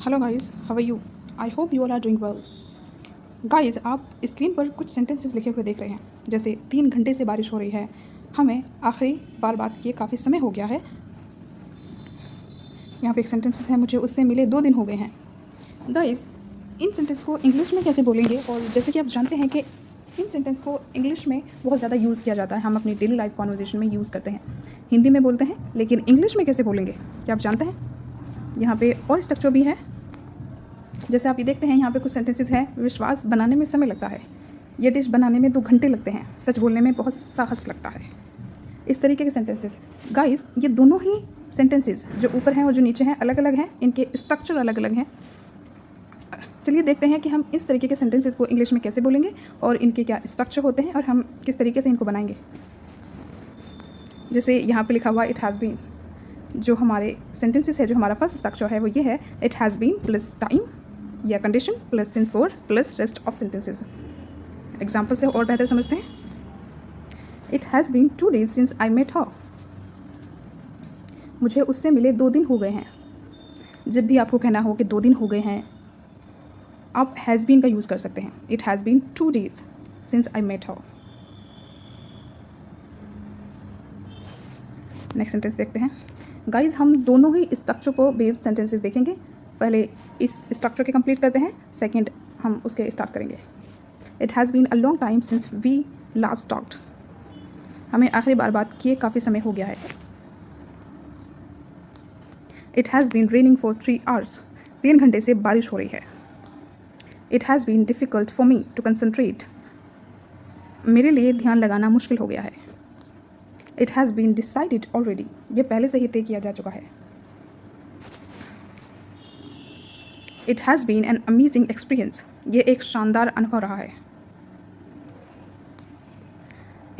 Hello guys, how are you? I hope you all are doing well. Guys, आप screen पर कुछ sentences लिखे हुए देख रहे हैं, जैसे 3 घंटे से बारिश हो रही है, हमें आखिरी बार बात किए काफ़ी समय हो गया है। यहाँ पे एक सेंटेंसेस है, मुझे उससे मिले 2 दिन हो गए हैं। गाइस, इन सेंटेंस को इंग्लिश में कैसे बोलेंगे? और जैसे कि आप जानते हैं कि इन सेंटेंस को इंग्लिश में बहुत ज़्यादा यूज़ किया जाता है, हम अपनी डेली लाइफ कॉन्वर्जेशन में यूज़ करते हैं, हिंदी में बोलते हैं, लेकिन इंग्लिश में कैसे बोलेंगे क्या आप जानते हैं? यहाँ पे और स्ट्रक्चर भी है। जैसे आप ये देखते हैं, यहाँ पे कुछ सेंटेंसेस हैं। विश्वास बनाने में समय लगता है, ये डिश बनाने में 2 घंटे लगते हैं, सच बोलने में बहुत साहस लगता है। इस तरीके के सेंटेंसेस। गाइस, ये दोनों ही सेंटेंसेस जो ऊपर हैं और जो नीचे हैं अलग अलग हैं, इनके स्ट्रक्चर अलग अलग हैं। चलिए देखते हैं कि हम इस तरीके के सेंटेंसेस को इंग्लिश में कैसे बोलेंगे और इनके क्या स्ट्रक्चर होते हैं और हम किस तरीके से इनको बनाएंगे। जैसे यहाँ पे लिखा हुआ इट हैज़ बीन, जो हमारे सेंटेंसेस है, जो हमारा फर्स्ट स्ट्रक्चर है वो ये है, it has been plus time या condition plus since for plus rest of sentences. Example से और बेहतर समझते हैं। It has been 2 days since I met her, मुझे उससे मिले 2 दिन हो गए हैं। जब भी आपको कहना हो कि 2 दिन हो गए हैं, आप हैज़ बीन का यूज़ कर सकते हैं। It has been 2 days since I met her. Next sentence देखते हैं। गाइज, हम दोनों ही स्ट्रक्चर को बेस्ड सेंटेंसेस देखेंगे। पहले इस स्ट्रक्चर के कंप्लीट करते हैं, सेकंड हम उसके स्टार्ट करेंगे। It has been a long time since we last talked, हमें आखिरी बार बात किए काफ़ी समय हो गया है। It has been raining for 3 hours, 3 घंटे से बारिश हो रही है। It has been difficult for me to concentrate, मेरे लिए ध्यान लगाना मुश्किल हो गया है। It has been decided already, ये पहले से ही तय किया जा चुका है। It has been an amazing experience, ये एक शानदार अनुभव रहा है।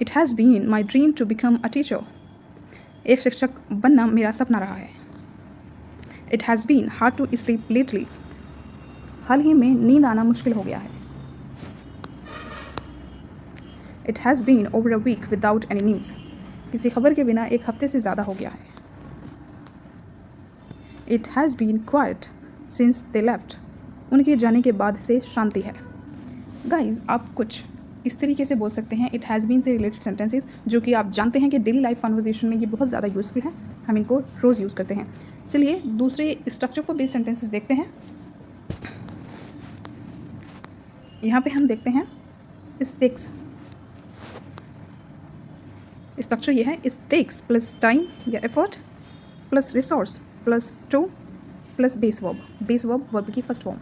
It has been my dream to become a teacher, एक शिक्षक बनना मेरा सपना रहा है। It has been hard to sleep lately, हाल ही में नींद आना मुश्किल हो गया है। It has been over a week without any news, किसी खबर के बिना 1 हफ्ते से ज़्यादा हो गया है। It has been quite since they left, उनके जाने के बाद से शांति है। गाइज, आप कुछ इस तरीके से बोल सकते हैं इट हैज़ बीन से रिलेटेड सेंटेंसेस, जो कि आप जानते हैं कि डेली लाइफ कन्वर्सेशन में ये बहुत ज़्यादा यूज़फुल है, हम इनको रोज़ यूज़ करते हैं। चलिए दूसरे स्ट्रक्चर पर बेस्ड सेंटेंसेस देखते हैं। यहाँ पे हम देखते हैं टेक्स, स्ट्रक्चर ये है, इट टेक्स प्लस टाइम या effort plus resource plus to plus base verb verb की फर्स्ट फॉर्म।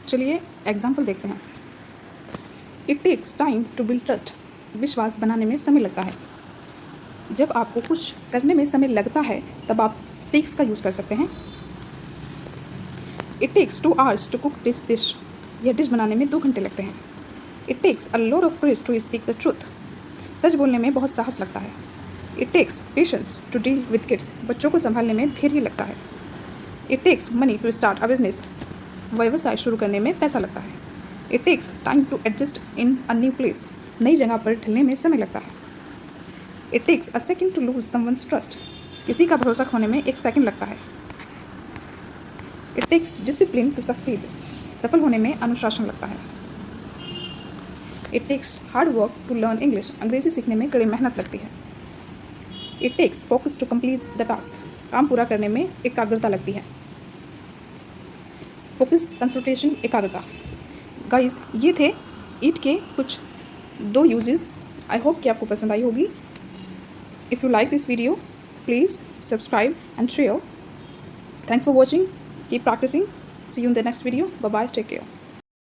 चलिए एग्जाम्पल देखते हैं। It takes time to build trust, विश्वास बनाने में समय लगता है। जब आपको कुछ करने में समय लगता है तब आप टेक्स का यूज़ कर सकते हैं। It takes 2 hours to cook this dish, यह डिश बनाने में 2 घंटे लगते हैं। It takes a lot of courage to speak the truth, सच बोलने में बहुत साहस लगता है। It takes patience to deal with kids, बच्चों को संभालने में धैर्य लगता है। It takes money to start a business, व्यवसाय शुरू करने में पैसा लगता है। It takes time to adjust in a new place, नई जगह पर ढलने में समय लगता है। It takes a second to lose someone's trust, किसी का भरोसा खोने में 1 सेकेंड लगता है। It takes discipline to succeed, सफल होने में अनुशासन लगता है। It takes hard work to learn English, अंग्रेजी सीखने में कड़ी मेहनत लगती है। It takes focus to complete the task, काम पूरा करने में एकाग्रता लगती है। फोकस, कंसंट्रेशन, एकाग्रता। गाइस, ये थे इट के कुछ 2 यूजेस। आई होप कि आपको पसंद आई होगी। If you like this video, please subscribe and share. Thanks for watching, keep practising, see you in the next video, bye bye, take care.